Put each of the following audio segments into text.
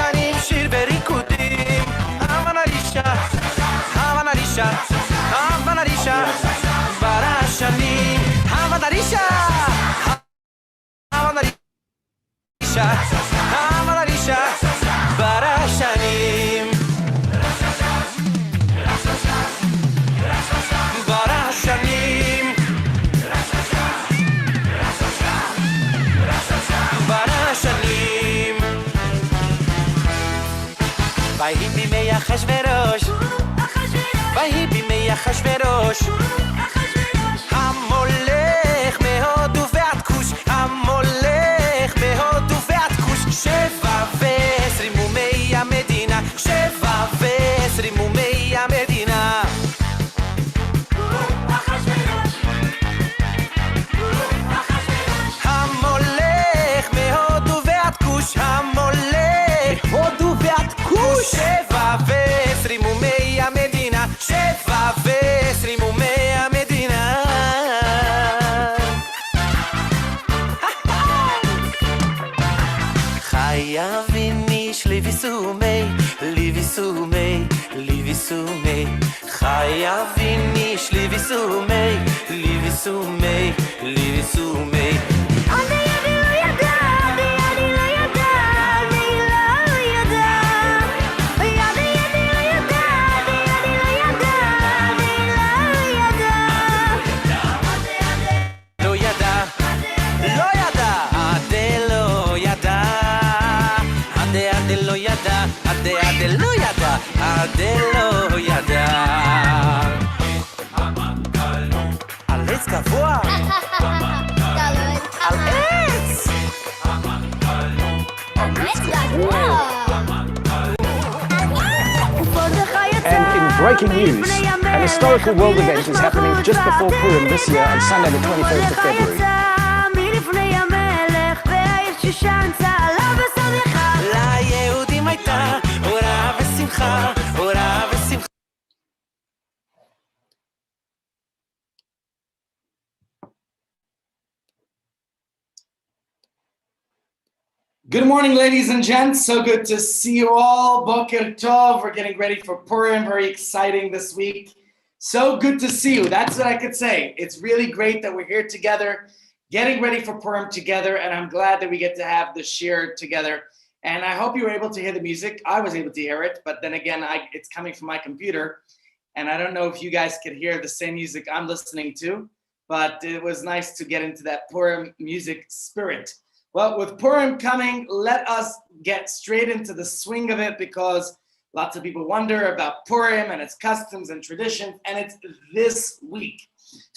השנים שיר וריקודים המנרישה המנרישה המנרישה בר השנים המנרישה המנרישה המנרישה בר השנים בר השנים בר השנים ויהי בימי אחשוורוש ויהי בימי אחשוורוש המולך מהודו ועד כוש המולך מהודו ועד כוש 27 אומי המדינה 27 אומי המדינה המולך מהודו ועד כוש המולך מהודו ועד כוש 27 אומי המדינה 27 אומי המדינה חייבים איש לביסומי לביסומי לביסומי חייבים איש לביסומי לביסומי לביסומי לא ידע, לא ידע על עץ גבוה על עץ And in breaking news, an historical world event is happening just before Purim this year on Sunday the 21st of February. ליהודים הייתה אורה ושמחה, אורה ושמחה. Good morning, ladies and gents. So good to see you all. Boker Tov. We're getting ready for Purim. Very exciting this week. So good to see you. That's what I could say. It's really great that we're here together, getting ready for Purim together, and I'm glad that we get to have the shir together. And I hope you were able to hear the music. I was able to hear it, but then again, it's coming from my computer, and I don't know if you guys could hear the same music I'm listening to, but it was nice to get into that Purim music spirit. Well, with Purim coming, let us get straight into the swing of it, because lots of people wonder about Purim and its customs and traditions, and it's this week.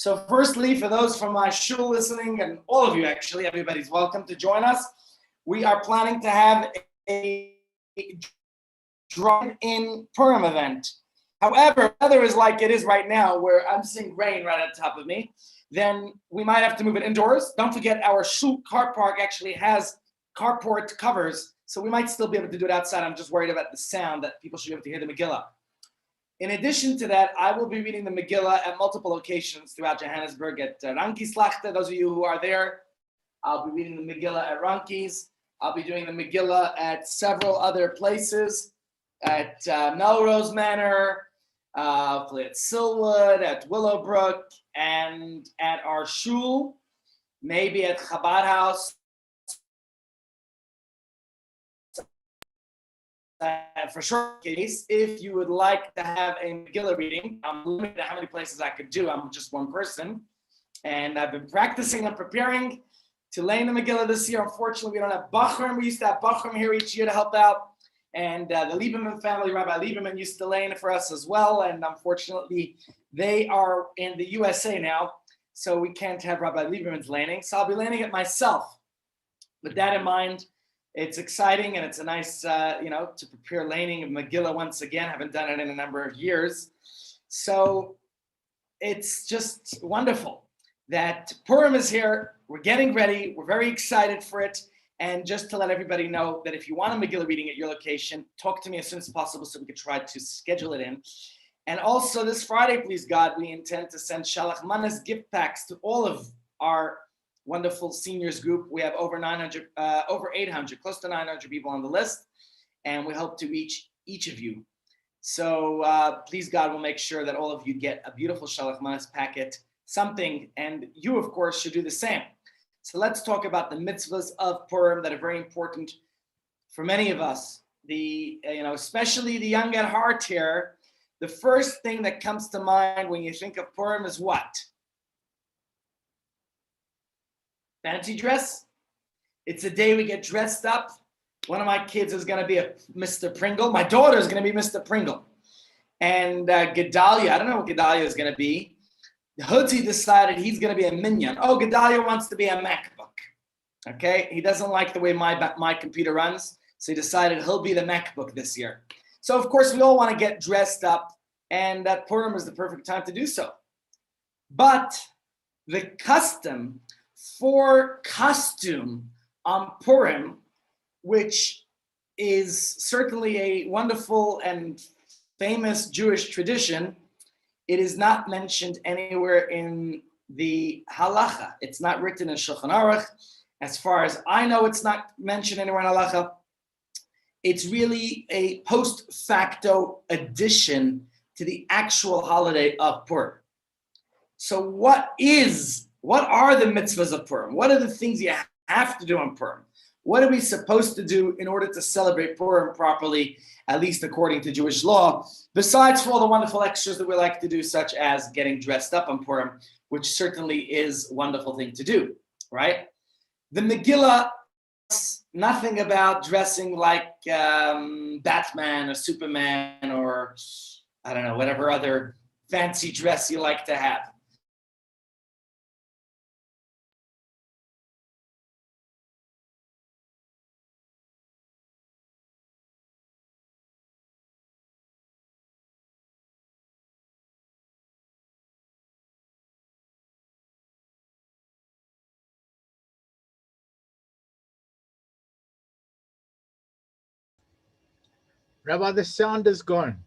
So firstly, for those from my shul listening, and all of you actually, everybody's welcome to join us. We are planning to have a drive-in Purim event. However, weather is like it is right now, where I'm seeing rain right on top of me, then we might have to move it indoors. Don't forget, our shul car park actually has carport covers, so we might still be able to do it outside. I'm just worried about the sound, that people should be able to hear the Megillah. In addition to that, I will be reading the Megillah at multiple locations throughout Johannesburg at Ranki's Lachte. Those of you who are there, I'll be reading the Megillah at Ranki's. I'll be doing the Megillah at several other places, at Melrose Manor, hopefully at Silwood, at Willowbrook, and at our shul, maybe at Chabad House. For sure, case, if you would like to have a Megillah reading, I'm limited to how many places I could do. I'm just one person, and I've been practicing and preparing to lay in the Megillah this year. Unfortunately, we don't have Bachram. We used to have Bachram here each year to help out. And the Lieberman family, Rabbi Lieberman, used to lay in it for us as well. And unfortunately, they are in the USA now, so we can't have Rabbi Lieberman's laying. So I'll be laying it myself. With that in mind, it's exciting, and it's a nice, to prepare laying of Megillah once again. I haven't done it in a number of years. So it's just wonderful that Purim is here. We're getting ready. We're very excited for it. And just to let everybody know that if you want a Megillah reading at your location, talk to me as soon as possible so we can try to schedule it in. And also this Friday, please God, we intend to send Shalach Manas gift packs to all of our wonderful seniors group. We have over 800, close to 900 people on the list. and we hope to reach each of you. So please, God, will make sure that all of you get a beautiful Shalach Manas packet, something, and you, of course, should do the same. So let's talk about the mitzvahs of Purim that are very important for many of us. Especially the young at heart here. The first thing that comes to mind when you think of Purim is what? Fancy dress? It's a day we get dressed up. One of my kids is going to be a Mr. Pringle. My daughter is going to be Mr. Pringle. And Gedalia, I don't know what Gedalia is going to be. Hutzi decided he's going to be a minion. Oh, Gedalia wants to be a MacBook. Okay? He doesn't like the way my computer runs. So he decided he'll be the MacBook this year. So, of course, we all want to get dressed up. And that Purim is the perfect time to do so. But the custom for costume on Purim, which is certainly a wonderful and famous Jewish tradition, it is not mentioned anywhere in the halacha. It's not written in Shulchan Aruch. As far as I know, it's not mentioned anywhere in halacha. It's really a post facto addition to the actual holiday of Purim. So what are the mitzvahs of Purim? What are the things you have to do on Purim? What are we supposed to do in order to celebrate Purim properly, at least according to Jewish law, besides for all the wonderful extras that we like to do, such as getting dressed up on Purim, which certainly is a wonderful thing to do, right? The Megillah, nothing about dressing like Batman or Superman or, I don't know, whatever other fancy dress you like to have. Rabbi, the sound is gone.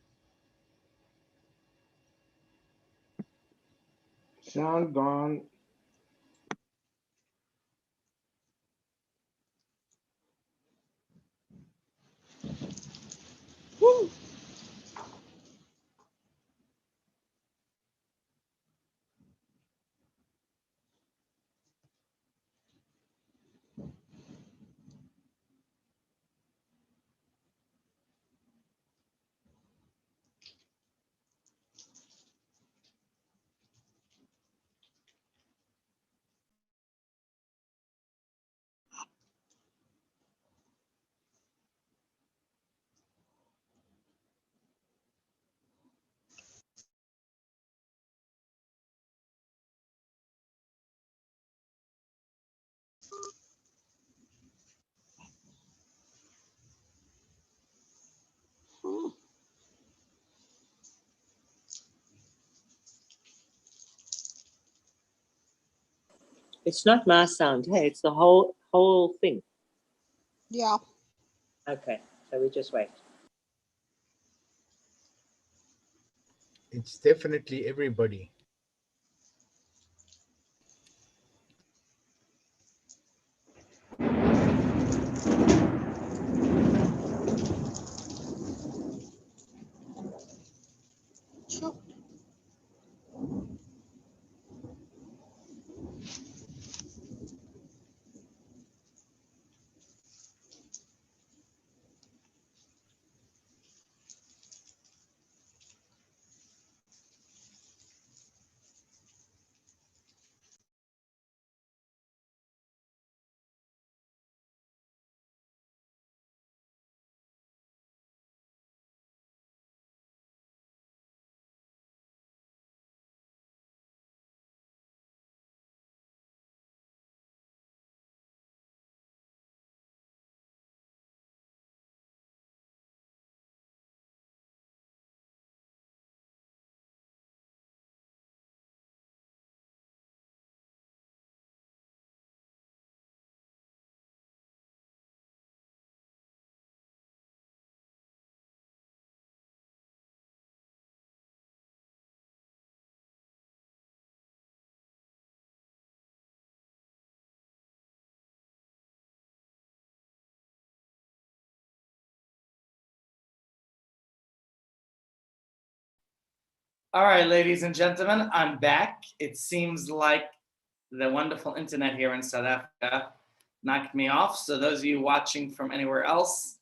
Sound gone. Woo! It's not my sound. Hey, it's the whole thing. Yeah. Okay, so we just wait. It's definitely everybody. Sure. All right, ladies and gentlemen, I'm back. It seems like the wonderful internet here in South Africa knocked me off. So those of you watching from anywhere else,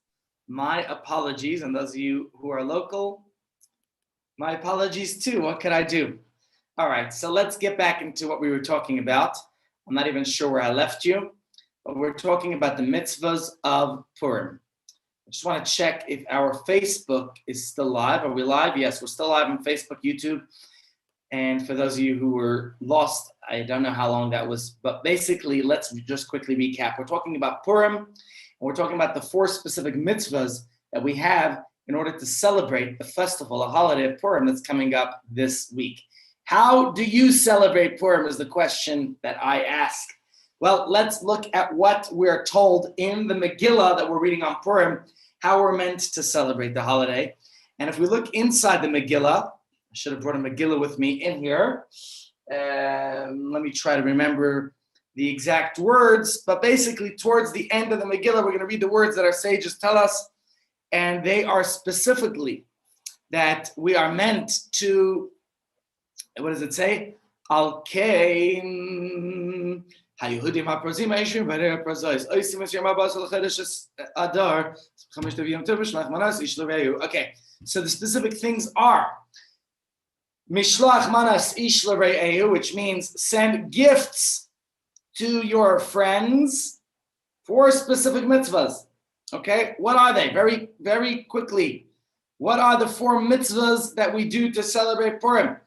my apologies. And those of you who are local, my apologies too. What could I do? All right, so let's get back into what we were talking about. I'm not even sure where I left you, but we're talking about the mitzvahs of Purim. I just want to check if our Facebook is still live. Are we live? Yes, we're still live on Facebook, YouTube. And for those of you who were lost, I don't know how long that was, but basically, let's just quickly recap. We're talking about Purim, and we're talking about the 4 specific mitzvahs that we have in order to celebrate the festival, a holiday of Purim that's coming up this week. How do you celebrate Purim is the question that I ask. Well, let's look at what we're told in the Megillah that we're reading on Purim, how we're meant to celebrate the holiday. And if we look inside the Megillah, I should have brought a Megillah with me in here. Let me try to remember the exact words, but basically towards the end of the Megillah, we're going to read the words that our sages tell us, and they are specifically that we are meant to, what does it say? Al-Kain. Okay, so the specific things are Mishlach Manas Ish L'Re'ehu, which means send gifts to your friends for specific mitzvahs. Okay, what are they? Very, very quickly. What are the 4 mitzvahs that we do to celebrate Purim?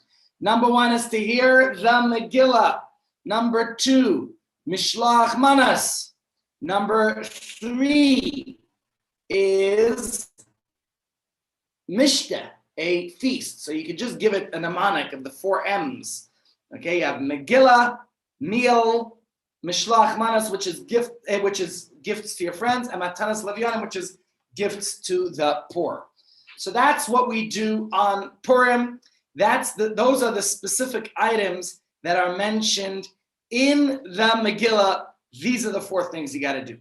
Number 1 is to hear the Megillah. Number 2, Mishlach Manas. Number 3 is Mishta, a feast. So you can just give it a mnemonic of the 4 M's. Okay, you have Megillah, meal, Mishlach Manas, which is gifts to your friends, and Matanas Lavyanim, which is gifts to the poor. So that's what we do on Purim. Those are the specific items that are mentioned in the Megillah. These are the 4 things you got to do.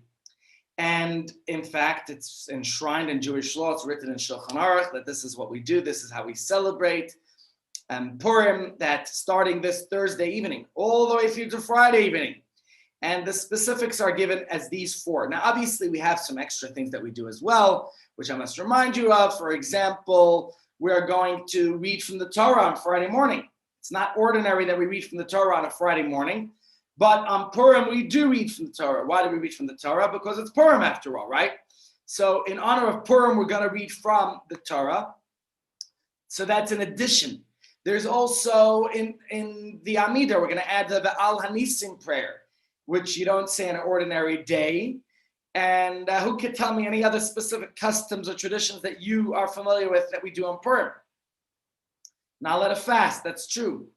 And in fact, it's enshrined in Jewish law. It's written in Shulchan Aruch that this is what we do. This is how we celebrate Purim, that starting this Thursday evening, all the way through to Friday evening. And the specifics are given as these 4. Now, obviously, we have some extra things that we do as well, which I must remind you of. For example, we're going to read from the Torah on Friday morning. It's not ordinary that we read from the Torah on a Friday morning, but on Purim, we do read from the Torah. Why do we read from the Torah? Because it's Purim after all, right? So in honor of Purim, we're going to read from the Torah. So that's an addition. There's also in the Amidah, we're going to add the Al Hanisim prayer, which you don't say on an ordinary day. And who could tell me any other specific customs or traditions that you are familiar with that we do on Purim? Not let a fast, that's true.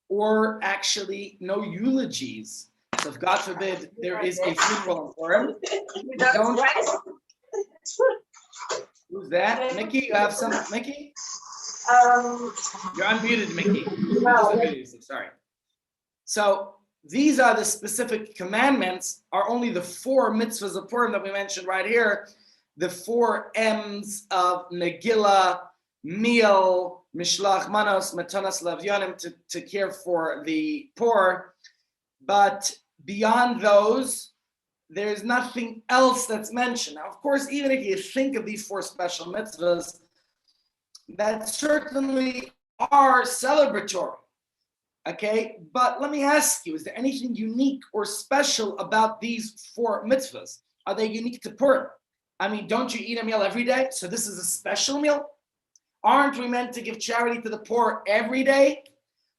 Or actually, no eulogies. So if God forbid there is a funeral on Purim, who's that? Mickey, you have some, Mickey? You're unmuted, Mickey. Sorry. So these are the specific commandments, are only the 4 mitzvahs of Purim that we mentioned right here. The 4 M's of Megillah, meal, Mishlach Manos, Matanas Lavyanim, to care for the poor. But beyond those, there's nothing else that's mentioned. Now, of course, even if you think of these 4 special mitzvahs, that certainly are celebratory. Okay, but let me ask you, is there anything unique or special about these 4 mitzvahs? Are they unique to Purim? I mean, don't you eat a meal every day? So this is a special meal? Aren't we meant to give charity to the poor every day?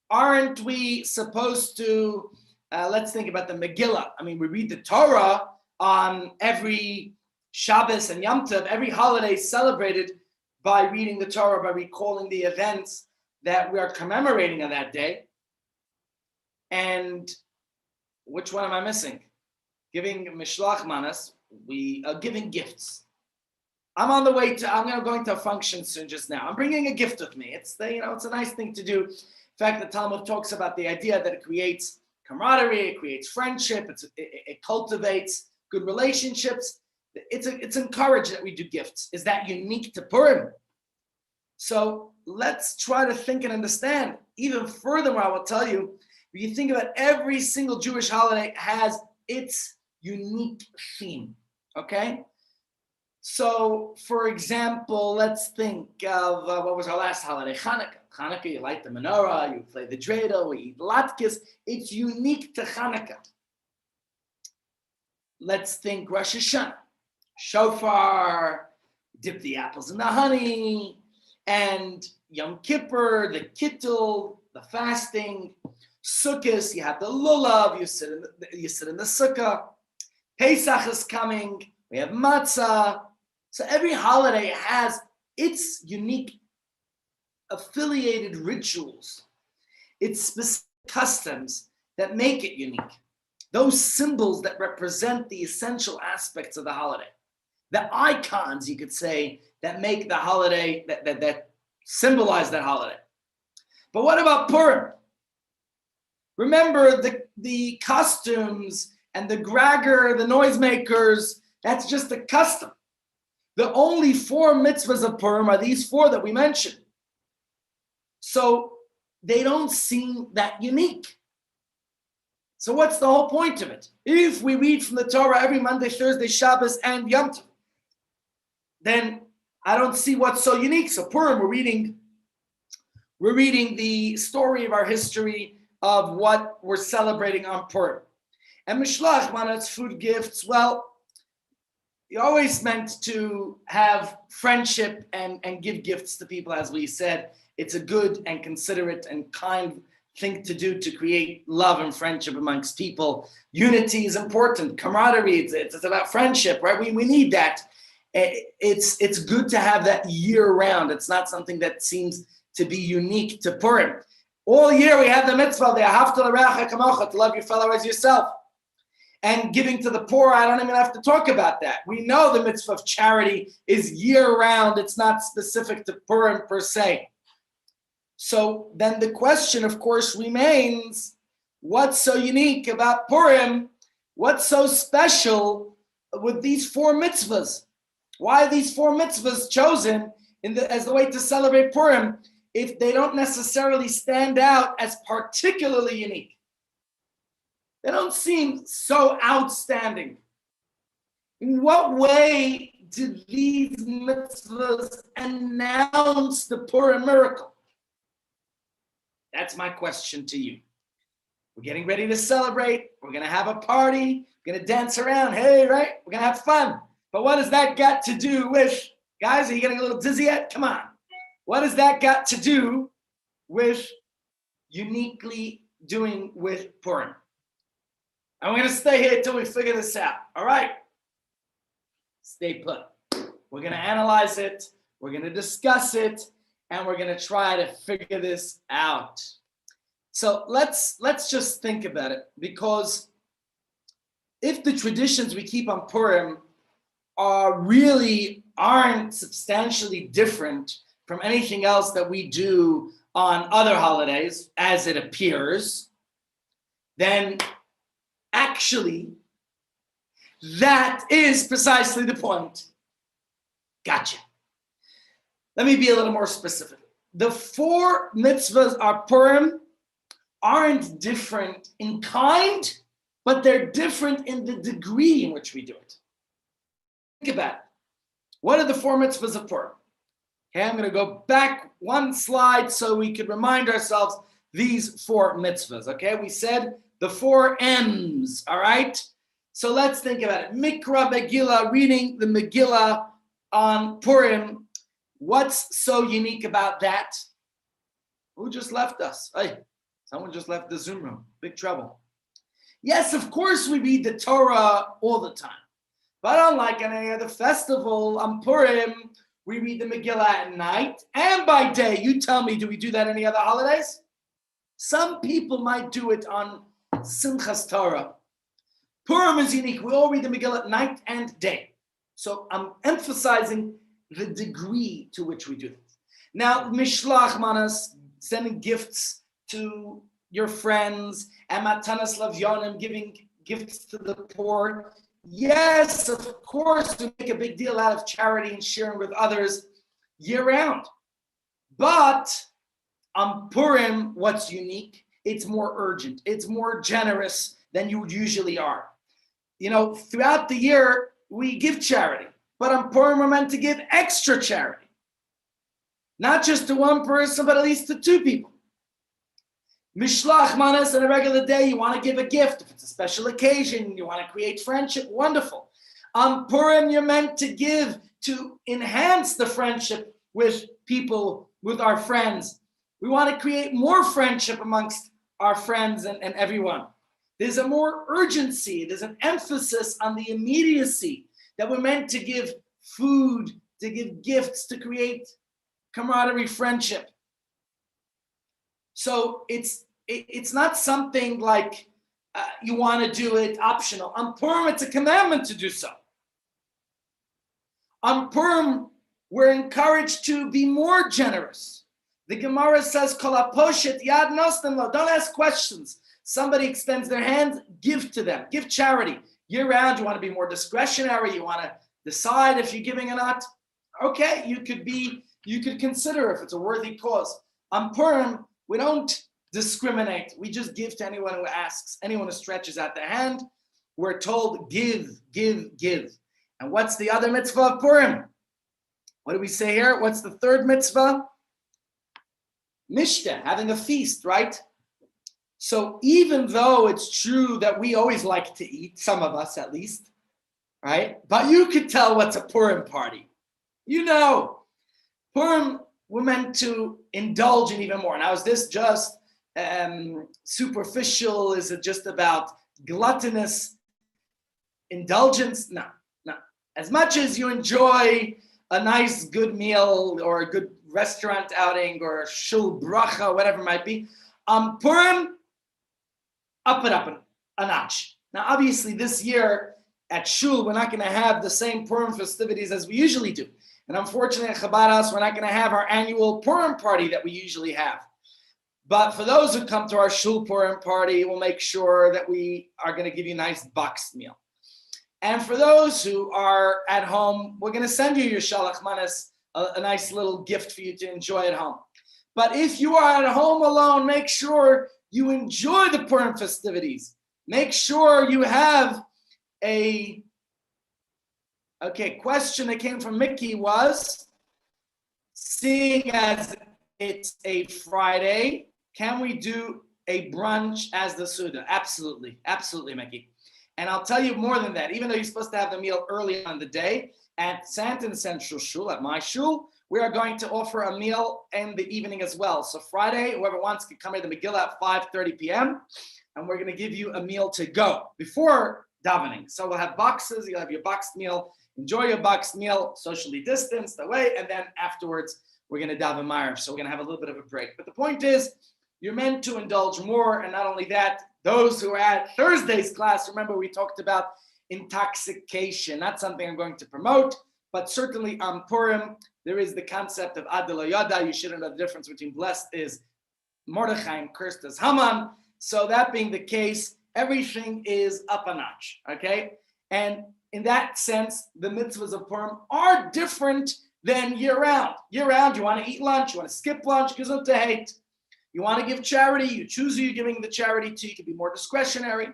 Aren't we supposed to, let's think about the Megillah. I mean, we read the Torah on every Shabbos and Yom Tov, every holiday celebrated by reading the Torah, by recalling the events that we are commemorating on that day. And which one am I missing? Giving Mishlach Manas, we are giving gifts. I'm on the way to, I'm going to a function soon just now. I'm bringing a gift with me. It's it's a nice thing to do. In fact, the Talmud talks about the idea that it creates camaraderie, it creates friendship, it cultivates good relationships. It's encouraged that we do gifts. Is that unique to Purim? So let's try to think and understand. Even furthermore, I will tell you, if you think about every single Jewish holiday has its unique theme, okay? So, for example, let's think of what was our last holiday? Hanukkah. Hanukkah, you light the menorah, you play the dreidel, we eat latkes. It's unique to Hanukkah. Let's think Rosh Hashanah. Shofar, dip the apples in the honey, and Yom Kippur, the kittul, the fasting. Sukkot, you have the lulav, you sit in the sukkah. Pesach is coming, we have matzah. So every holiday has its unique affiliated rituals, its specific customs that make it unique. Those symbols that represent the essential aspects of the holiday. The icons, you could say, that make the holiday, that symbolize that holiday. But what about Purim? Remember the costumes and the gragger, the noisemakers, that's just a custom. The only 4 mitzvahs of Purim are these 4 that we mentioned. So they don't seem that unique. So what's the whole point of it? If we read from the Torah every Monday, Thursday, Shabbos, and Yom Tov, then I don't see what's so unique. So Purim, we're reading the story of our history of what we're celebrating on Purim. And Mishlach, Manat's food gifts, well, you always meant to have friendship and give gifts to people, as we said. It's a good and considerate and kind thing to do to create love and friendship amongst people. Unity is important. Camaraderie, it's about friendship, right? We need that. It's good to have that year round. It's not something that seems to be unique to Purim. All year we have the mitzvah, to love your fellow as yourself. And giving to the poor, I don't even have to talk about that. We know the mitzvah of charity is year-round. It's not specific to Purim per se. So then the question, of course, remains, what's so unique about Purim? What's so special with these 4 mitzvahs? Why are these 4 mitzvahs chosen as the way to celebrate Purim if they don't necessarily stand out as particularly unique? They don't seem so outstanding. In what way do these mitzvahs announce the Purim miracle? That's my question to you. We're getting ready to celebrate. We're going to have a party. We're going to dance around. Hey, right? We're going to have fun. But what has that got to do with, guys, are you getting a little dizzy yet? Come on. What has that got to do with uniquely doing with Purim? And we're going to stay here until we figure this out. All right? Stay put. We're going to analyze it. We're going to discuss it. And we're going to try to figure this out. So let's just think about it. Because if the traditions we keep on Purim aren't substantially different from anything else that we do on other holidays, as it appears, then actually, that is precisely the point. Gotcha. Let me be a little more specific. The 4 mitzvahs of Purim aren't different in kind, but they're different in the degree in which we do it. Think about it. What are the 4 mitzvahs of Purim? Okay, I'm going to go back one slide so we could remind ourselves these 4 mitzvahs. Okay, we said the 4 M's, all right? So let's think about it. Mikra Megillah, reading the Megillah on Purim. What's so unique about that? Who just left us? Hey, someone just left the Zoom room. Big trouble. Yes, of course we read the Torah all the time. But unlike any other festival on Purim, we read the Megillah at night and by day. You tell me, do we do that any other holidays? Some people might do it on Simchas Torah. Purim is unique. We all read the Megillah at night and day. So I'm emphasizing the degree to which we do this. Now, Mishlach Manas, sending gifts to your friends, and Matanas Lavyonim, giving gifts to the poor. Yes, of course, we make a big deal out of charity and sharing with others year round. But on Purim, what's unique? It's more urgent. It's more generous than you usually are. You know, throughout the year, we give charity. But on Purim, we're meant to give extra charity. Not just to one person, but at least to two people. Mishlach manas, on a regular day, you want to give a gift. If it's a special occasion, you want to create friendship, wonderful. On Purim, you're meant to give to enhance the friendship with people, with our friends. We want to create more friendship amongst our friends and everyone. There's a more urgency, there's an emphasis on the immediacy that we're meant to give food, to give gifts, to create camaraderie, friendship. So it's not something like you want to do it optional. On Purim, it's a commandment to do so. On Purim, we're encouraged to be more generous. The Gemara says, "Kol haposhet yad nosten lo." Don't ask questions. Somebody extends their hand, give to them. Give charity. Year round, you want to be more discretionary. You want to decide if you're giving or not. Okay, you could consider if it's a worthy cause. On Purim, we don't discriminate. We just give to anyone who asks, anyone who stretches out their hand. We're told, give, give, give. And what's the other mitzvah of Purim? What do we say here? What's the third mitzvah? Mishta, having a feast, right? So even though it's true that we always like to eat, some of us at least, right? But you could tell what's a Purim party. You know, Purim, we're meant to indulge in even more. Now, is this just superficial? Is it just about gluttonous indulgence? No. As much as you enjoy a nice, good meal or a good restaurant outing or shul bracha, whatever it might be, Purim, up it up a notch. Now, obviously, this year at shul, we're not going to have the same Purim festivities as we usually do. And unfortunately, at Chabad House, we're not going to have our annual Purim party that we usually have. But for those who come to our shul Purim party, we'll make sure that we are going to give you a nice boxed meal. And for those who are at home, we're going to send you your shalach manas, a nice little gift for you to enjoy at home. But if you are at home alone, make sure you enjoy the Purim festivities. Make sure you have question that came from Mickey was, seeing as it's a Friday, can we do a brunch as the Suda? Absolutely, Mickey. And I'll tell you more than that. Even though you're supposed to have the meal early on the day, at Santon Central Shul, at my shul, we are going to offer a meal in the evening as well. So Friday, whoever wants can come to the Megillah at 5:30 p.m. And we're going to give you a meal to go before davening. So we'll have boxes. You'll have your boxed meal. Enjoy your boxed meal, socially distanced away. And then afterwards, we're going to daven Ma'ariv. So we're going to have a little bit of a break. But the point is, you're meant to indulge more. And not only that, those who are at Thursday's class, remember we talked about intoxication. Not something I'm going to promote, but certainly on Purim, there is the concept of Ad lo Yada. You shouldn't know the difference between blessed is Mordechai and cursed is Haman. So that being the case, everything is up a notch, okay? And in that sense, the mitzvahs of Purim are different than year-round. Year-round, you want to eat lunch, you want to skip lunch, gesund to hate. You want to give charity, you choose who you're giving the charity to. You can be more discretionary.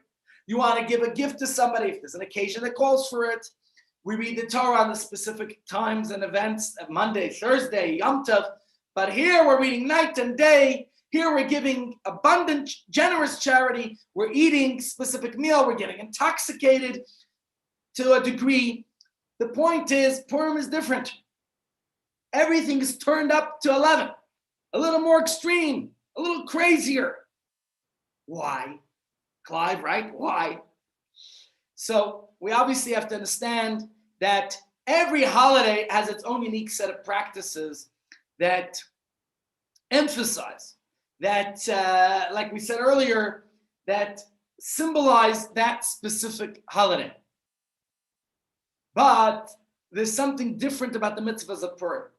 You want to give a gift to somebody if there's an occasion that calls for it. We read the Torah on the specific times and events of Monday, Thursday, Yom Tov. But here we're reading night and day. Here we're giving abundant, generous charity. We're eating specific meal. We're getting intoxicated to a degree. The point is, Purim is different. Everything is turned up to 11. A little more extreme, a little crazier. Why? Clive, right? Why? So we obviously have to understand that every holiday has its own unique set of practices that emphasize, that, like we said earlier, that symbolize that specific holiday. But there's something different about the mitzvahs of Purim.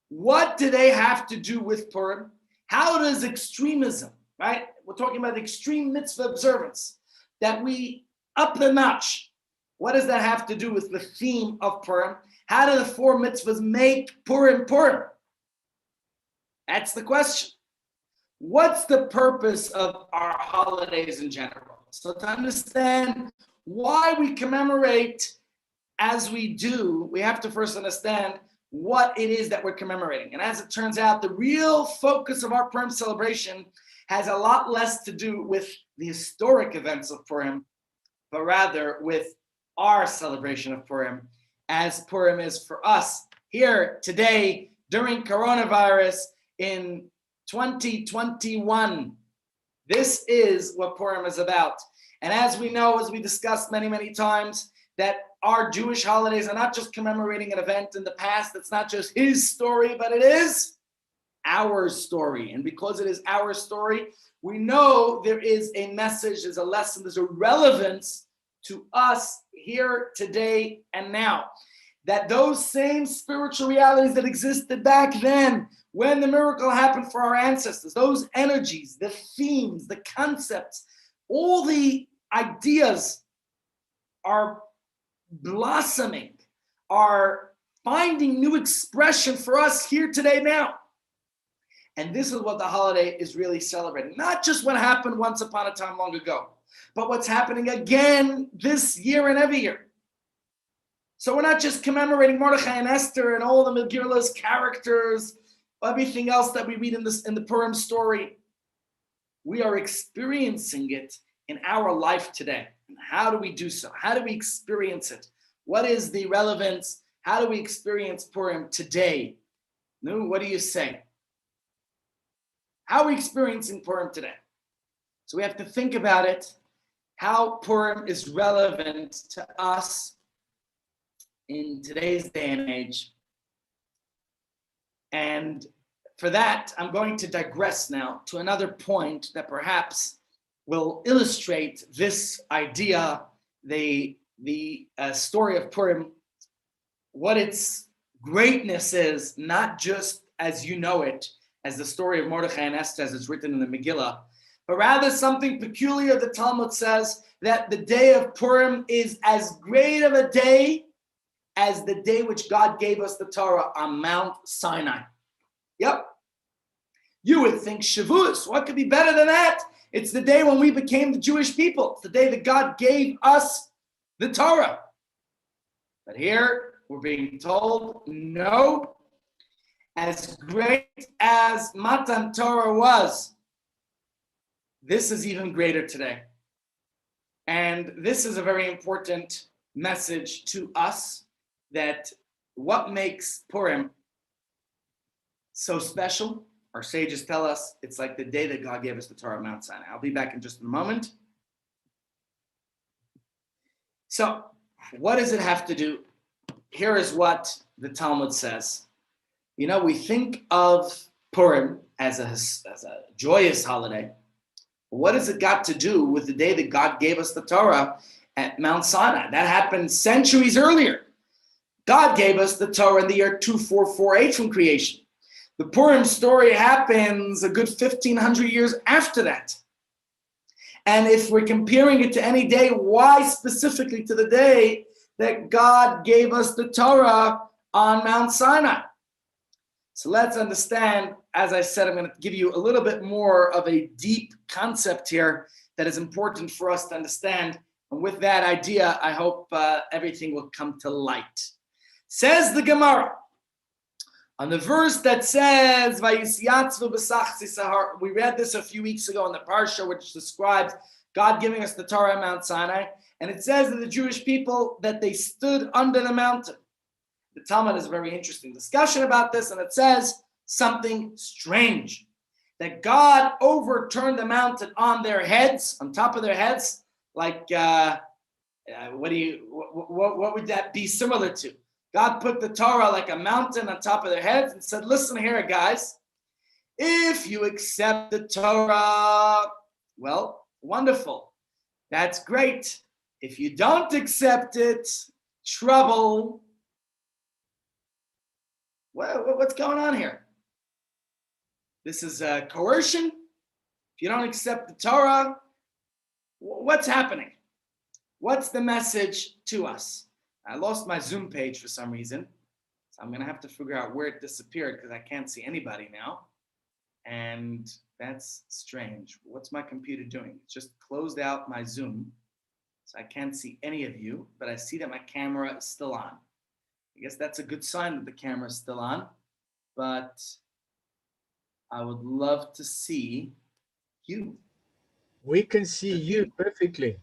What do they have to do with Purim? How does extremism, right? We're talking about extreme mitzvah observance, that we up the notch. What does that have to do with the theme of Purim? How do the four mitzvahs make Purim Purim? That's the question. What's the purpose of our holidays in general? So to understand why we commemorate as we do, we have to first understand what it is that we're commemorating. And as it turns out, the real focus of our Purim celebration has a lot less to do with the historic events of Purim, but rather with our celebration of Purim, as Purim is for us here today during coronavirus in 2021. This is what Purim is about. And as we know, as we discussed many, many times, that our Jewish holidays are not just commemorating an event in the past. It's not just his story, but it is our story. And because it is our story, we know there is a message, there's a lesson, there's a relevance to us here, today, and now. That those same spiritual realities that existed back then, when the miracle happened for our ancestors, those energies, the themes, the concepts, all the ideas are blossoming, are finding new expression for us here today now. And this is what the holiday is really celebrating. Not just what happened once upon a time long ago, but what's happening again this year and every year. So we're not just commemorating Mordechai and Esther and all the Megillah's characters, everything else that we read in the Purim story. We are experiencing it in our life today. And how do we do so? How do we experience it? What is the relevance? How do we experience Purim today? Nu, what do you say? How are we experiencing Purim today? So we have to think about it, how Purim is relevant to us in today's day and age. And for that, I'm going to digress now to another point that perhaps will illustrate this idea, the story of Purim, what its greatness is, not just as you know it, as the story of Mordechai and Esther as it's written in the Megillah, but rather something peculiar. The Talmud says that the day of Purim is as great of a day as the day which God gave us the Torah on Mount Sinai. Yep. You would think Shavuos, what could be better than that? It's the day when we became the Jewish people. It's the day that God gave us the Torah. But here we're being told, no, as great as Matan Torah was, this is even greater today. And this is a very important message to us, that what makes Purim so special, our sages tell us, it's like the day that God gave us the Torah on Mount Sinai. I'll be back in just a moment. So, what does it have to do? Here is what the Talmud says. You know, we think of Purim as a joyous holiday. What has it got to do with the day that God gave us the Torah at Mount Sinai? That happened centuries earlier. God gave us the Torah in the year 2448 from creation. The Purim story happens a good 1,500 years after that. And if we're comparing it to any day, why specifically to the day that God gave us the Torah on Mount Sinai? So let's understand, as I said, I'm going to give you a little bit more of a deep concept here that is important for us to understand. And with that idea, I hope everything will come to light. Says the Gemara, on the verse that says, "Vayisyatzvu b'sach sisahar," we read this a few weeks ago in the Parsha, which describes God giving us the Torah on Mount Sinai. And it says that the Jewish people, that they stood under the mountain. The Talmud has a very interesting discussion about this, and it says something strange, that God overturned the mountain on their heads, on top of their heads, like what would that be similar to? God put the Torah like a mountain on top of their heads and said, listen here, guys, if you accept the Torah, well, wonderful. That's great. If you don't accept it, trouble. What's going on here? This is coercion. If you don't accept the Torah, what's happening? What's the message to us? I lost my Zoom page for some reason, so I'm going to have to figure out where it disappeared because I can't see anybody now. And that's strange. What's my computer doing? It's just closed out my Zoom. So I can't see any of you, but I see that my camera is still on. I guess that's a good sign that the camera is still on, but I would love to see you. We can see you perfectly.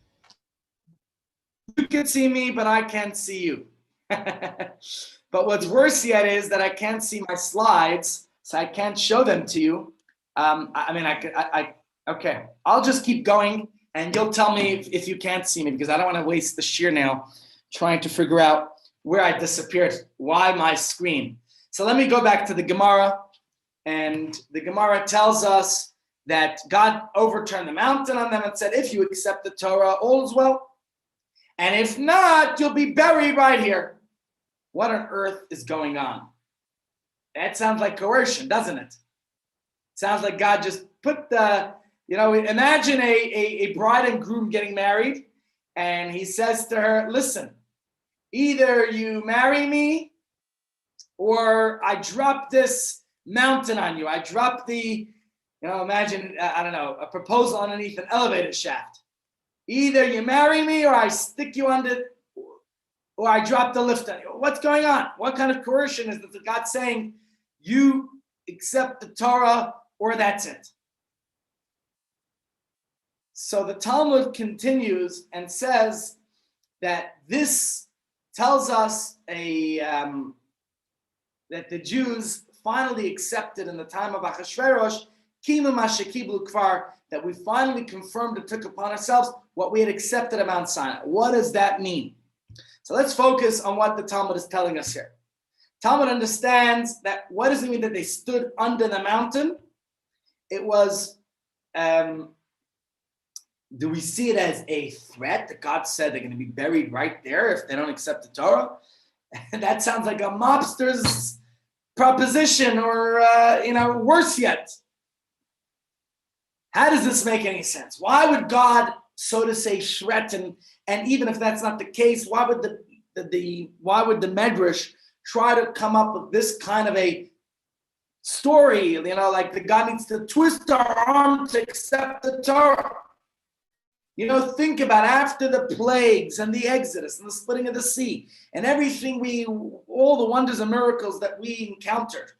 You can see me, but I can't see you. But what's worse yet is that I can't see my slides, so I can't show them to you. Okay, I'll just keep going and you'll tell me if you can't see me, because I don't want to waste the sheer now trying to figure out where I disappeared, why my screen. So let me go back to the Gemara, and the Gemara tells us that God overturned the mountain on them and said, if you accept the Torah, all is well. And if not, you'll be buried right here. What on earth is going on? That sounds like coercion, doesn't it? Sounds like God just put imagine a bride and groom getting married, and he says to her, listen, either you marry me or I drop this mountain on you. I drop imagine, a proposal underneath an elevator shaft. Either you marry me or I stick you under, or I drop the lift on you. What's going on? What kind of coercion is that God saying, you accept the Torah or that's it? So the Talmud continues and says that this tells us that the Jews finally accepted in the time of Achashverosh, that we finally confirmed and took upon ourselves what we had accepted at Mount Sinai. What does that mean? So let's focus on what the Talmud is telling us here. Talmud understands that what does it mean that they stood under the mountain? It was, do we see it as a threat that God said they're going to be buried right there if they don't accept the Torah? That sounds like a mobster's proposition, or worse yet. How does this make any sense? Why would God, so to say, threaten? And even if that's not the case, why would the Medrash try to come up with this kind of a story? Like the God needs to twist our arm to accept the Torah. Think about after the plagues and the Exodus and the splitting of the sea and everything all the wonders and miracles that we encountered.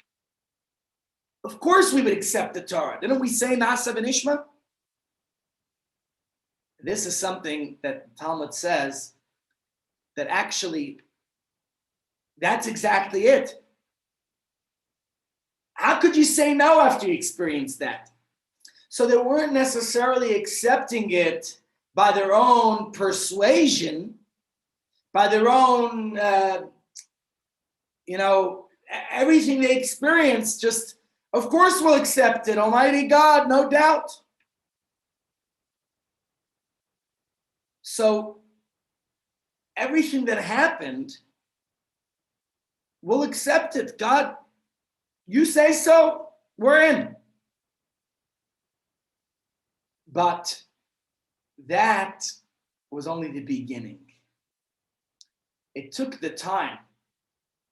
Of course we would accept the Torah. Didn't we say Nasa v'nishma? This is something that the Talmud says that actually that's exactly it. How could you say no after you experienced that? So they weren't necessarily accepting it by their own persuasion, by their own, everything they experienced, just, of course we'll accept it, Almighty God, no doubt. So everything that happened, we'll accept it. God, you say so, we're in. But that was only the beginning. It took the time.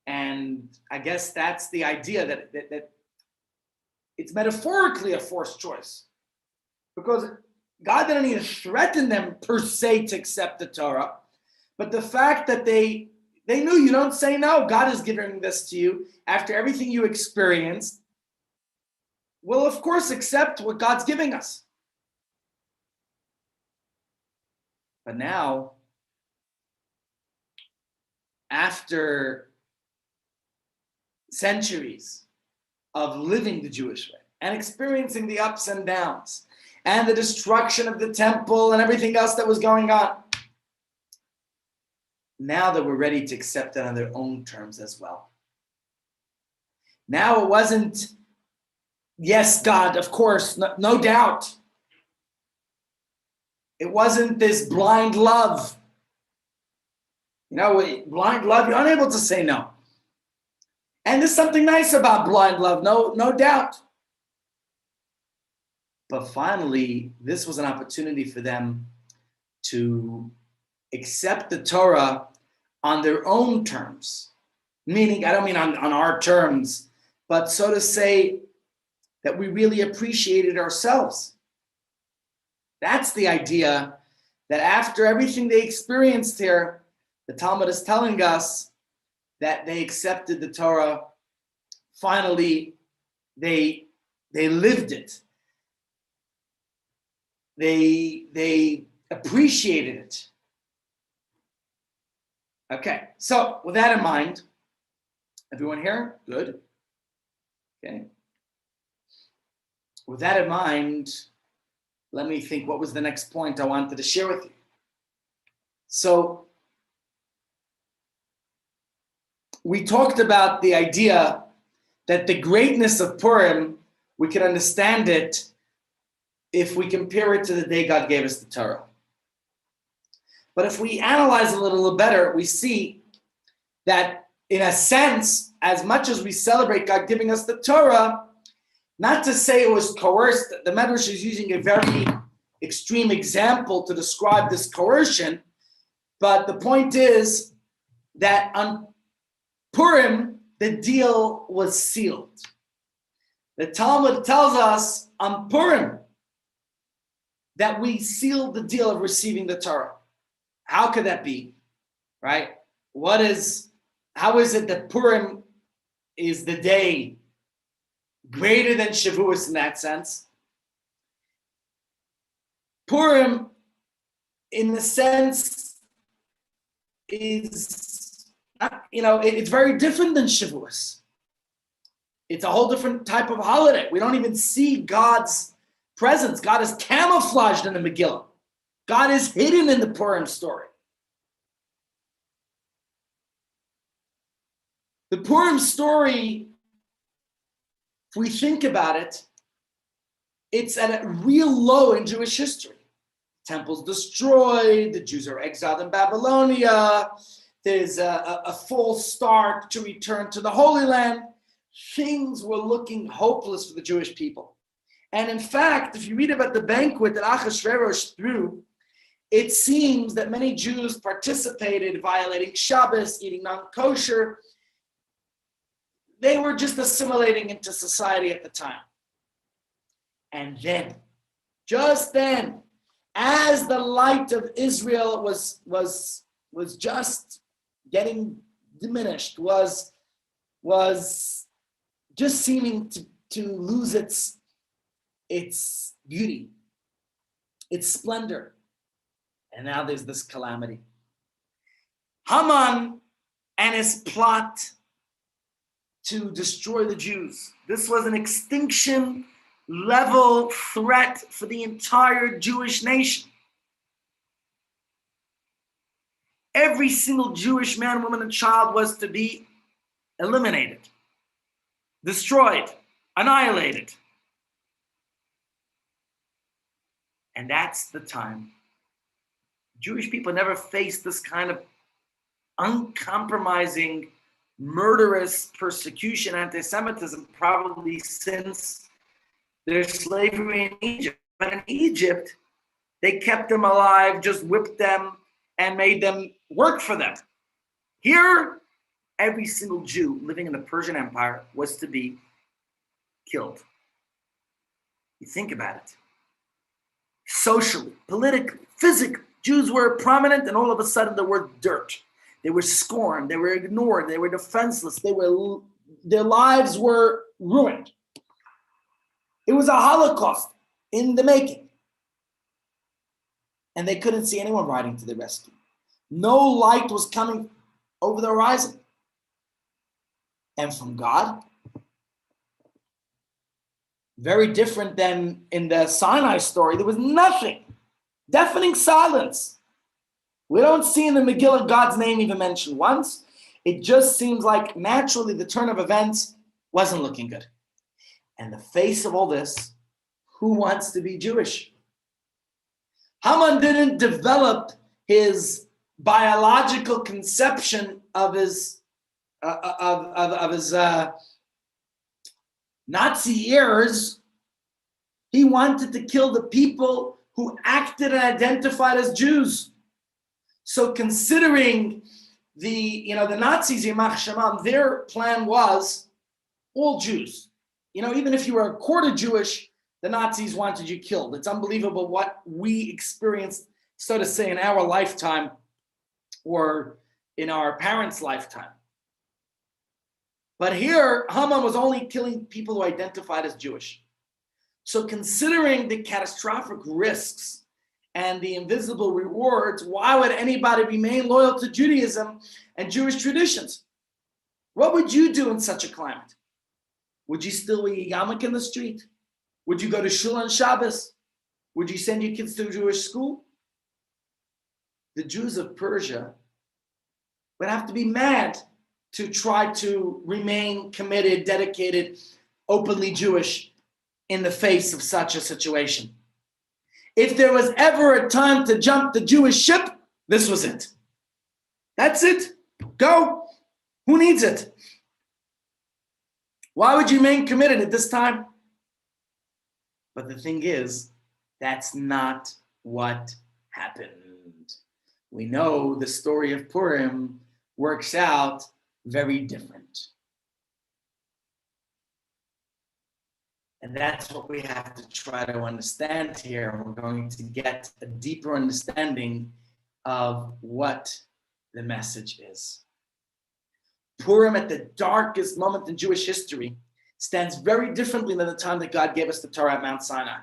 And I guess that's the idea that it's metaphorically a forced choice. Because God didn't even threaten them per se to accept the Torah. But the fact that they knew, you don't say no. God is giving this to you after everything you experienced. We'll, of course, accept what God's giving us. But now, after centuries of living the Jewish way and experiencing the ups and downs and the destruction of the temple and everything else that was going on, now that we're ready to accept it on their own terms as well. Now it wasn't, yes, God, of course, no doubt. It wasn't this blind love. Blind love, you're unable to say no. And there's something nice about blind love, no doubt. But finally, this was an opportunity for them to accept the Torah on their own terms. Meaning, I don't mean on our terms, but so to say, that we really appreciated ourselves. That's the idea, that after everything they experienced here, the Talmud is telling us that they accepted the Torah. Finally, they lived it. They appreciated it. Okay, so with that in mind, everyone here? Good. Okay. With that in mind, let me think, what was the next point I wanted to share with you? So, we talked about the idea that the greatness of Purim, we can understand it if we compare it to the day God gave us the Torah. But if we analyze it a little better, we see that in a sense, as much as we celebrate God giving us the Torah, not to say it was coerced, the Medrash is using a very extreme example to describe this coercion, but the point is that on Purim, the deal was sealed. The Talmud tells us on Purim that we sealed the deal of receiving the Torah. How could that be, right? How is it that Purim is the day greater than Shavuos in that sense? Purim, in the sense, is, it's very different than Shavuos. It's a whole different type of holiday. We don't even see God's presence. God is camouflaged in the Megillah. God is hidden in the Purim story. The Purim story, if we think about it, it's at a real low in Jewish history. Temples destroyed, the Jews are exiled in Babylonia, there's a false start to return to the Holy Land. Things were looking hopeless for the Jewish people. And in fact, if you read about the banquet that Achashverosh threw, it seems that many Jews participated, violating Shabbos, eating non-kosher. They were just assimilating into society at the time. And then, just then, as the light of Israel was just getting diminished, was just seeming to lose its beauty, its splendor. And now there's this calamity. Haman and his plot to destroy the Jews. This was an extinction level threat for the entire Jewish nation. Every single Jewish man, woman, and child was to be eliminated, destroyed, annihilated. And that's the time. Jewish people never faced this kind of uncompromising, murderous persecution, anti-Semitism, probably since their slavery in Egypt. But in Egypt, they kept them alive, just whipped them, and made them work for them. Here, every single Jew living in the Persian Empire was to be killed. You think about it. Socially, politically, physically, Jews were prominent, and all of a sudden they were dirt. They were scorned, they were ignored, they were defenseless, their lives were ruined. It was a Holocaust in the making. And they couldn't see anyone riding to the rescue. No light was coming over the horizon. And from God, very different than in the Sinai story, there was nothing. Deafening silence. We don't see in the Megillah God's name even mentioned once. It just seems like naturally the turn of events wasn't looking good. And the face of all this, who wants to be Jewish? Haman didn't develop his biological conception of his Nazi years. He wanted to kill the people who acted and identified as Jews. So considering the Nazis, Yimach Shemam, their plan was all Jews. even if you were a quarter Jewish, the Nazis wanted you killed. It's unbelievable what we experienced, so to say, in our lifetime or in our parents' lifetime. But here, Haman was only killing people who identified as Jewish. So considering the catastrophic risks and the invisible rewards, why would anybody remain loyal to Judaism and Jewish traditions? What would you do in such a climate? Would you still wear yarmulke in the street? Would you go to shul on Shabbos? Would you send your kids to a Jewish school? The Jews of Persia would have to be mad to try to remain committed, dedicated, openly Jewish in the face of such a situation. If there was ever a time to jump the Jewish ship, this was it. That's it. Go. Who needs it? Why would you remain committed at this time? But the thing is, that's not what happened. We know the story of Purim works out very different. And that's what we have to try to understand here. We're going to get a deeper understanding of what the message is. Purim, at the darkest moment in Jewish history, stands very differently than the time that God gave us the Torah at Mount Sinai.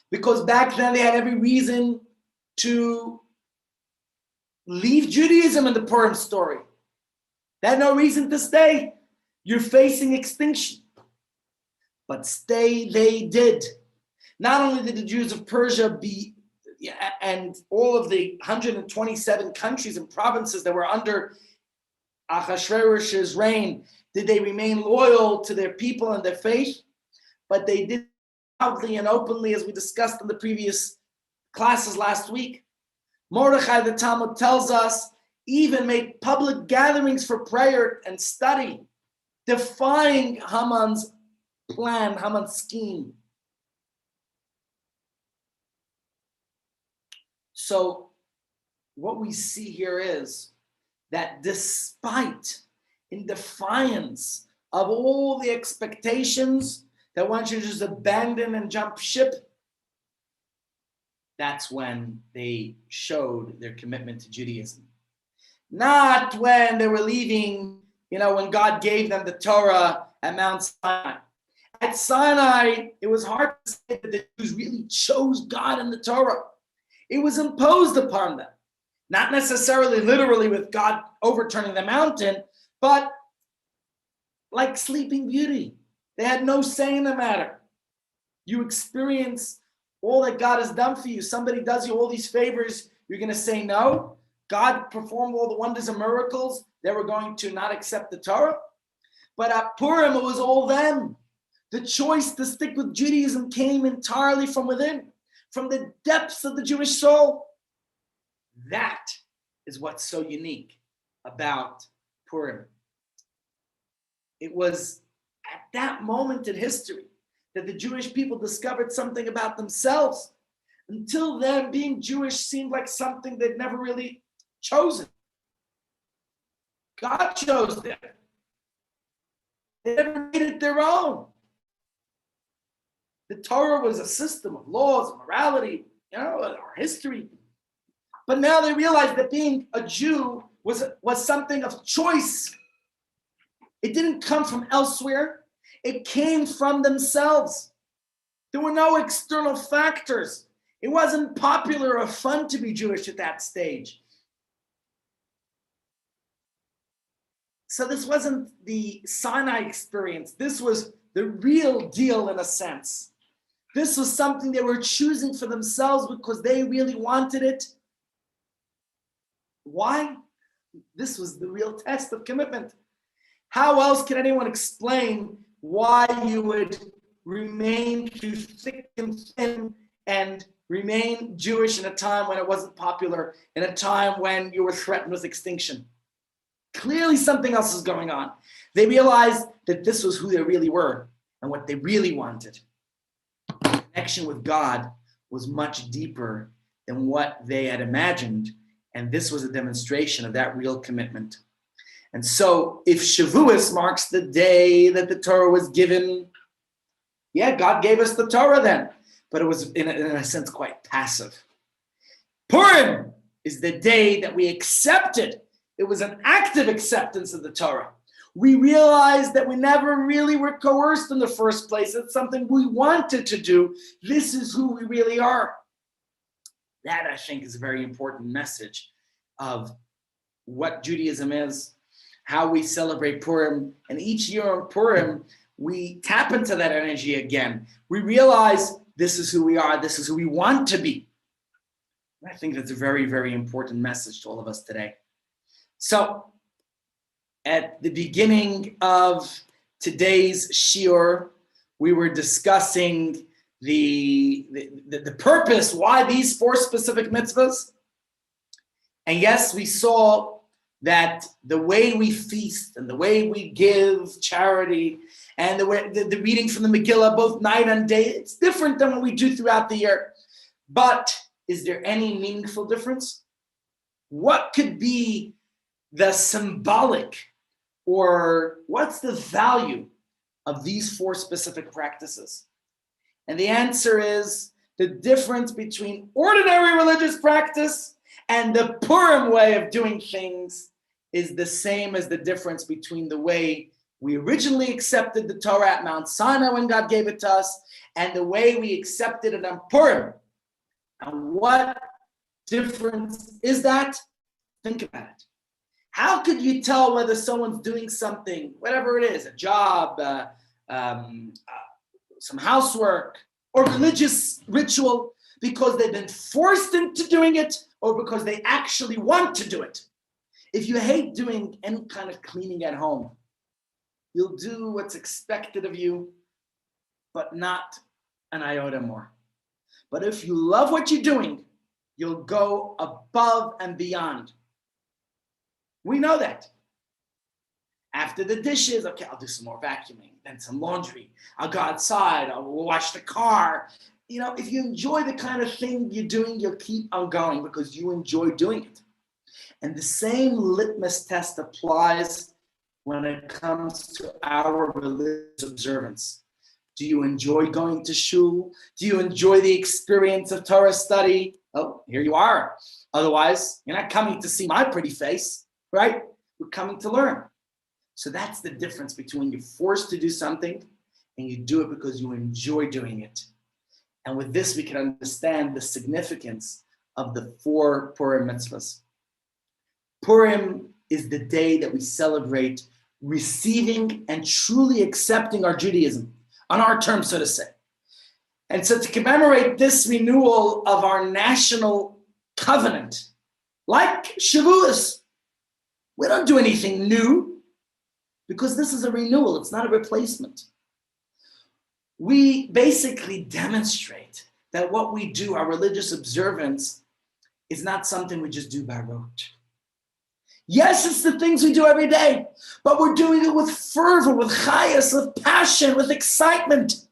Because back then they had every reason to leave Judaism in the Purim story. They had no reason to stay. You're facing extinction. But stay they did. Not only did the Jews of Persia and all of the 127 countries and provinces that were under Ahasuerus's reign, did they remain loyal to their people and their faith, but they did loudly and openly, as we discussed in the previous classes last week. Mordechai, the Talmud tells us, even made public gatherings for prayer and study, defying Haman's plan, Haman's scheme. So what we see here is that despite, in defiance of all the expectations that one should just abandon and jump ship, that's when they showed their commitment to Judaism. Not when they were leaving, when God gave them the Torah at Mount Sinai. At Sinai, it was hard to say that the Jews really chose God and the Torah. It was imposed upon them. Not necessarily literally with God overturning the mountain, but like Sleeping Beauty. They had no say in the matter. You experience all that God has done for you. Somebody does you all these favors, you're going to say no. God performed all the wonders and miracles. They were going to not accept the Torah. But at Purim, it was all them. The choice to stick with Judaism came entirely from within, from the depths of the Jewish soul. That is what's so unique about Purim. It was at that moment in history that the Jewish people discovered something about themselves. Until then, being Jewish seemed like something they'd never really chosen. God chose them. They never made it their own. The Torah was a system of laws and morality, our history. But now they realized that being a Jew was something of choice. It didn't come from elsewhere. It came from themselves. There were no external factors. It wasn't popular or fun to be Jewish at that stage. So this wasn't the Sinai experience. This was the real deal in a sense. This was something they were choosing for themselves because they really wanted it. Why? This was the real test of commitment. How else can anyone explain why you would remain through thick and thin and remain Jewish in a time when it wasn't popular, in a time when you were threatened with extinction? Clearly something else is going on. They realized that this was who they really were and what they really wanted. The connection with God was much deeper than what they had imagined, and this was a demonstration of that real commitment. And so if Shavuos marks the day that the Torah was given, Yeah, God gave us the Torah then, but it was in a sense quite passive. Purim is the day that we accepted. It was an active acceptance of the Torah. We realized that we never really were coerced in the first place. It's something we wanted to do. This is who we really are. That, I think, is a very important message of what Judaism is, how we celebrate Purim. And each year on Purim, we tap into that energy again. We realize this is who we are. This is who we want to be. I think that's a very, very important message to all of us today. So, at the beginning of today's shiur, we were discussing the purpose, why these 4 specific mitzvahs. And yes, we saw that the way we feast and the way we give charity and the reading from the Megillah, both night and day, it's different than what we do throughout the year. But is there any meaningful difference? What could be the symbolic, or what's the value of these 4 specific practices? And the answer is the difference between ordinary religious practice and the Purim way of doing things is the same as the difference between the way we originally accepted the Torah at Mount Sinai when God gave it to us and the way we accepted it on Purim. And what difference is that? Think about it. How could you tell whether someone's doing something, whatever it is, a job, some housework, or religious ritual, because they've been forced into doing it or because they actually want to do it? If you hate doing any kind of cleaning at home, you'll do what's expected of you, but not an iota more. But if you love what you're doing, you'll go above and beyond. We know that. After the dishes, okay, I'll do some more vacuuming, then some laundry. I'll go outside, I'll wash the car. You know, if you enjoy the kind of thing you're doing, you'll keep on going because you enjoy doing it. And the same litmus test applies when it comes to our religious observance. Do you enjoy going to shul? Do you enjoy the experience of Torah study? Oh, here you are. Otherwise, you're not coming to see my pretty face, right? We're coming to learn. So that's the difference between when you're forced to do something and you do it because you enjoy doing it. And with this, we can understand the significance of the 4 Purim mitzvahs. Purim is the day that we celebrate receiving and truly accepting our Judaism, on our terms, so to say. And so to commemorate this renewal of our national covenant, like Shavuos, we don't do anything new because this is a renewal, it's not a replacement. We basically demonstrate that what we do, our religious observance, is not something we just do by rote. Yes, it's the things we do every day, but we're doing it with fervor, with chayas, with passion, with excitement.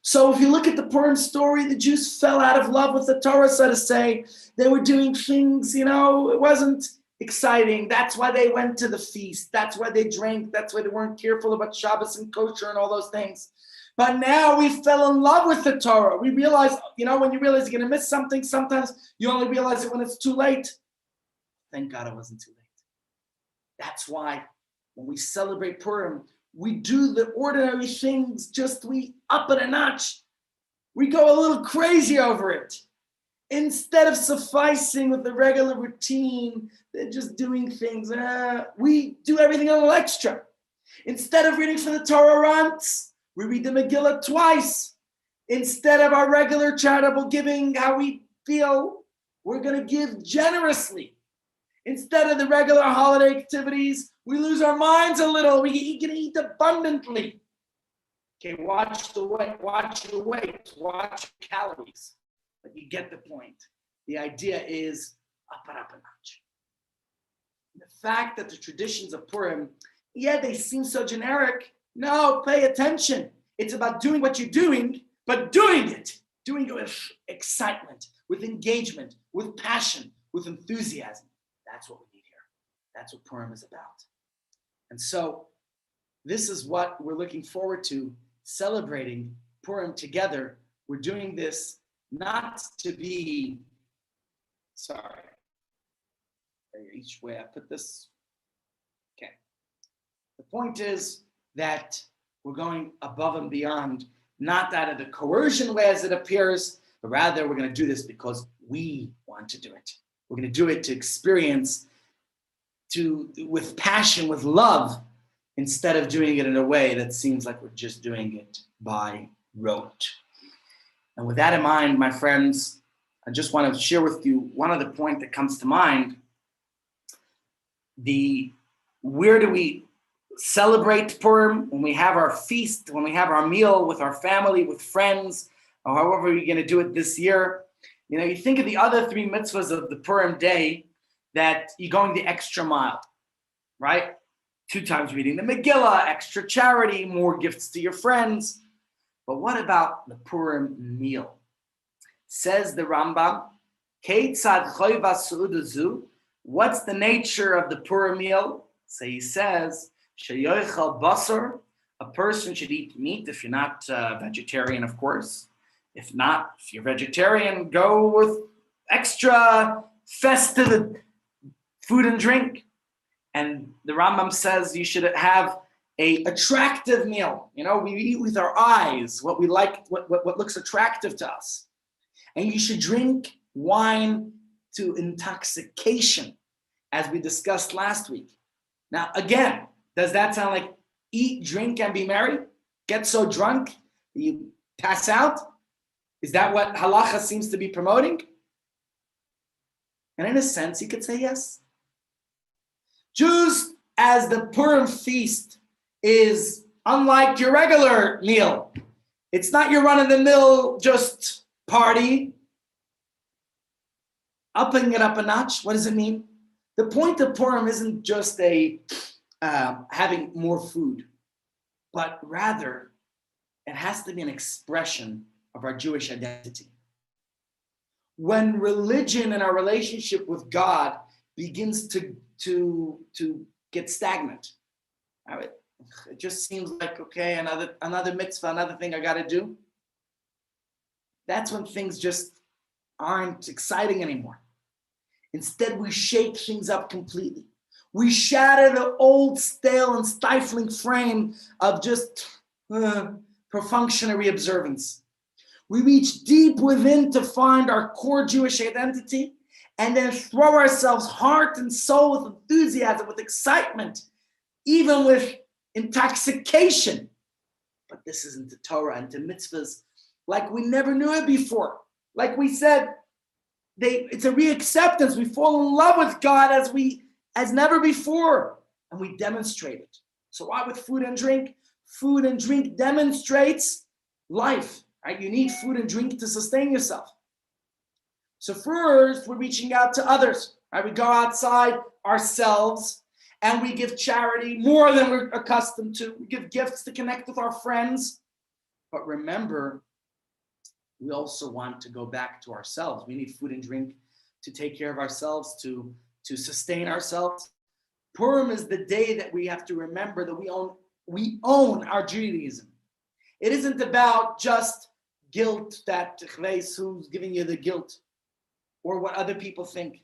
So if you look at the Purim story, the Jews fell out of love with the Torah, so to say. They were doing things, it wasn't exciting. That's why they went to the feast. That's why they drank. That's why they weren't careful about Shabbos and kosher and all those things. But now we fell in love with the Torah. We realize, when you realize you're going to miss something, sometimes you only realize it when it's too late. Thank God it wasn't too late. That's why when we celebrate Purim, we do the ordinary things, we up it a notch. We go a little crazy over it. Instead of sufficing with the regular routine, they're just doing things. We do everything a little extra. Instead of reading from the Torah once, we read the Megillah twice. Instead of our regular charitable giving, how we feel, we're going to give generously. Instead of the regular holiday activities, we lose our minds a little. We can eat abundantly. Okay, watch the weight, watch calories. But you get the point. The idea is up and up a notch. The fact that the traditions of Purim, they seem so generic. No, pay attention. It's about doing what you're doing, but doing it with excitement, with engagement, with passion, with enthusiasm. That's what we need here. That's what Purim is about. And so this is what we're looking forward to celebrating Purim together. We're doing this not to be, sorry, each way I put this. Okay. The point is that we're going above and beyond, not out of the coercion way as it appears, but rather we're going to do this because we want to do it. We're going to do it to experience, with passion, with love, instead of doing it in a way that seems like we're just doing it by rote. And with that in mind, my friends, I just want to share with you one other point that comes to mind. Where do we celebrate Purim? When we have our feast, when we have our meal with our family, with friends, or however you're going to do it this year. You think of the other 3 mitzvahs of the Purim day, that you're going the extra mile, right? 2 times reading the Megillah, extra charity, more gifts to your friends. But what about the Purim meal? Says the Rambam, what's the nature of the Purim meal? So he says, basar, a person should eat meat if you're not vegetarian, of course. If not, if you're vegetarian, go with extra festive food and drink. And the Rambam says you should have a attractive meal. We eat with our eyes, what we like, what looks attractive to us. And you should drink wine to intoxication, as we discussed last week. Now, again, does that sound like eat, drink, and be merry? Get so drunk that you pass out? Is that what halacha seems to be promoting? And in a sense, you could say yes. Just as the Purim feast is unlike your regular meal. It's not your run-of-the-mill just party. Upping it up a notch, what does it mean? The point of Purim isn't just having more food, but rather it has to be an expression of our Jewish identity. When religion and our relationship with God begins to get stagnant, it just seems like, okay, another mitzvah, another thing I got to do. That's when things just aren't exciting anymore. Instead, we shake things up completely. We shatter the old, stale, and stifling frame of just perfunctory observance. We reach deep within to find our core Jewish identity and then throw ourselves heart and soul with enthusiasm, with excitement, even with intoxication. But this isn't the Torah and the mitzvahs like we never knew it before. Like we said, it's a reacceptance. We fall in love with God as never before, and we demonstrate it. So why with food and drink? Food and drink demonstrates life, right? You need food and drink to sustain yourself. So first, we're reaching out to others, right? We go outside ourselves and we give charity more than we're accustomed to. We give gifts to connect with our friends. But remember, we also want to go back to ourselves. We need food and drink to take care of ourselves, to sustain ourselves. Purim is the day that we have to remember that we own our Judaism. It isn't about just guilt, that who's giving you the guilt, or what other people think.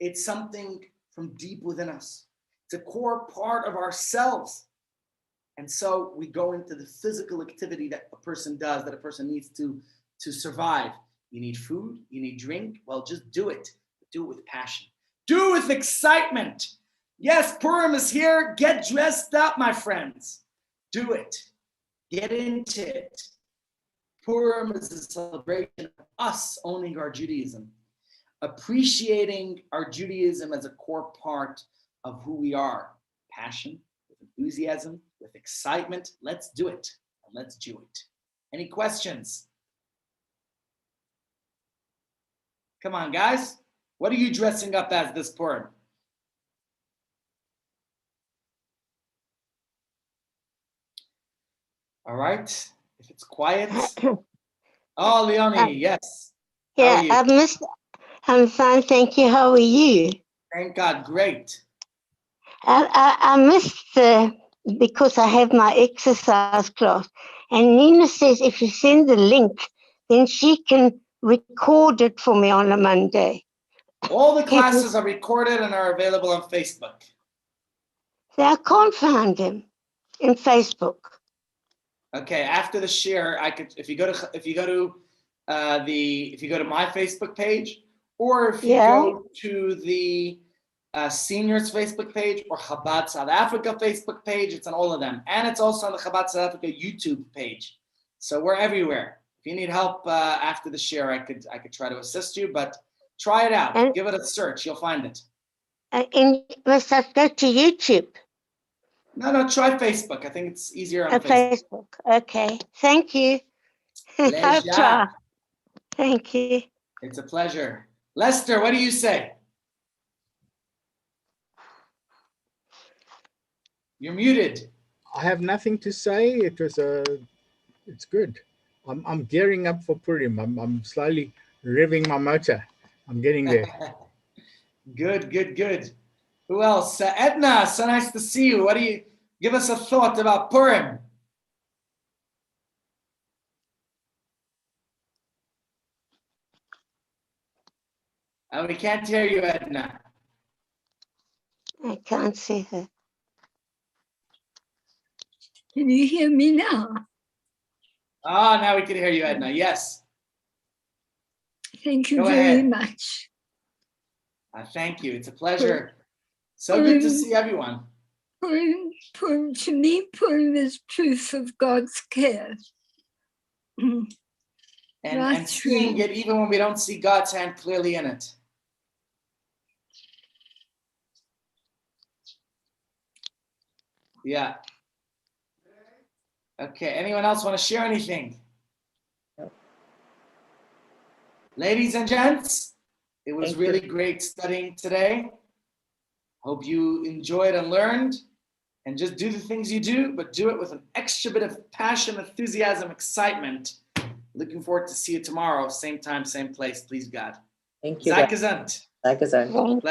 It's something from deep within us. It's a core part of ourselves. And so we go into the physical activity that a person does, that a person needs to survive. You need food, you need drink. Well, just do it. Do it with passion. Do it with excitement. Yes, Purim is here. Get dressed up, my friends. Do it. Get into it. Purim is a celebration of us owning our Judaism, appreciating our Judaism as a core part of who we are. Passion, with enthusiasm, with excitement. Let's do it, and let's do it. Any questions? Come on, guys. What are you dressing up as this Purim? All right. If it's quiet. Oh, Leonie, yes. Yeah, I'm fine, thank you. How are you? Thank God, great. I missed because I have my exercise class, And Nina says if you send the link, then she can record it for me on a Monday. All the classes are recorded and are available on Facebook. So I can't find him in Facebook. Okay, after the share, I could if you go to my Facebook page, or if you go to the seniors Facebook page or Chabad South Africa Facebook page, it's on all of them, and it's also on the Chabad South Africa YouTube page. So we're everywhere. If you need help after the share, I could try to assist you, but try it out. Give it a search. You'll find it. And must I go to YouTube? No, try Facebook. I think it's easier on Facebook. Okay. Thank you. I'll try. Thank you. It's a pleasure. Lester, what do you say? You're muted. I have nothing to say. It's good. I'm gearing up for Purim. I'm slowly revving my motor. I'm getting there. Good. Who else? Edna, so nice to see you. What do you give us a thought about Purim? We can't hear you, Edna. I can't see her. Can you hear me now? Now we can hear you, Edna. Yes. Thank you very much. Thank you. It's a pleasure. So good to see everyone. Purim, to me, Purim is proof of God's care. And seeing it even when we don't see God's hand clearly in it. Yeah. Okay, anyone else want to share anything? Ladies and gents, it was really great studying today. Hope you enjoyed and learned. And just do the things you do, but do it with an extra bit of passion, enthusiasm, excitement. Looking forward to see you tomorrow, same time, same place, please God. Thank you. Sei gesund. Sei gesund.